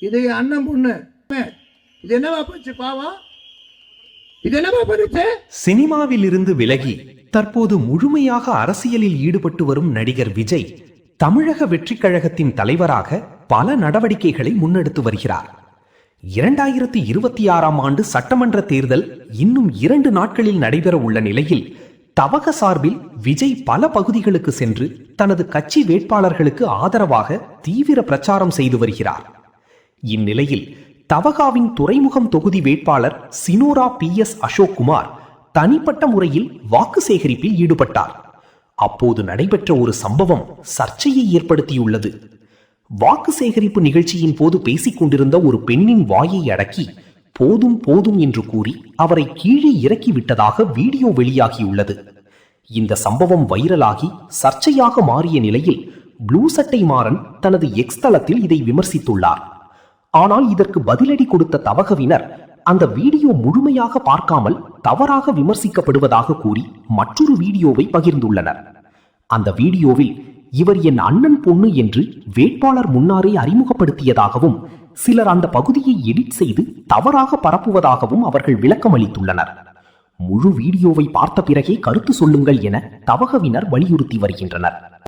இது அண்ணன் பொண்ணு. இது என்னவா போச்சு பாவம்? இது என்னவா பண்ணுச்சு? சினிமாவில் இருந்து விலகி தற்போது முழுமையாக அரசியலில் ஈடுபட்டு வரும் நடிகர் விஜய் தமிழக வெற்றிக் கழகத்தின் தலைவராக பல நடவடிக்கைகளை முன்னெடுத்து வருகிறார். 2026ஆம் ஆண்டு சட்டமன்ற தேர்தல் இன்னும் 2 நாட்களில் நடைபெற உள்ள நிலையில் தவக சார்பில் விஜய் பல பகுதிகளுக்கு சென்று தனது கட்சி வேட்பாளர்களுக்கு ஆதரவாக தீவிர பிரச்சாரம் செய்து வருகிறார். இந்நிலையில் தவகாவின் துறைமுகம் தொகுதி வேட்பாளர் சினோரா PS அசோக்குமார் தனிப்பட்ட முறையில் வாக்கு சேகரிப்பில் ஈடுபட்டார். அப்போது நடைபெற்ற ஒரு சம்பவம் சர்ச்சையை ஏற்படுத்தியுள்ளது. வாக்கு சேகரிப்பு நிகழ்ச்சியின் போது பேசிக் கொண்டிருந்த ஒரு பெண்ணின் வாயை அடக்கி போதும் போதும் என்று கூறி அவரை கீழே இறக்கி விட்டதாக வீடியோ வெளியாகியுள்ளது. இந்த சம்பவம் வைரலாகி சர்ச்சையாக மாறிய நிலையில் ப்ளூ சட்டை மாறன் தனது எக்ஸ் தளத்தில் இதை விமர்சித்துள்ளார். ஆனால் இதற்கு பதிலடி கொடுத்த தவகவினர் அந்த வீடியோ முழுமையாக பார்க்காமல் தவறாக விமர்சிக்கப்படுவதாக கூறி மற்றொரு வீடியோவை பகிர்ந்துள்ளனர். அந்த வீடியோவில் இவர் என் அண்ணன் பொண்ணு என்று வேட்பாளர் முன்னாரே அறிமுகப்படுத்தியதாகவும் சிலர் அந்த பகுதியை எடிட் செய்து தவறாக பரப்புவதாகவும் அவர்கள் விளக்கம் அளித்துள்ளனர். முழு வீடியோவை பார்த்த பிறகே கருத்து சொல்லுங்கள் என தவகவினர் வலியுறுத்தி வருகின்றனர்.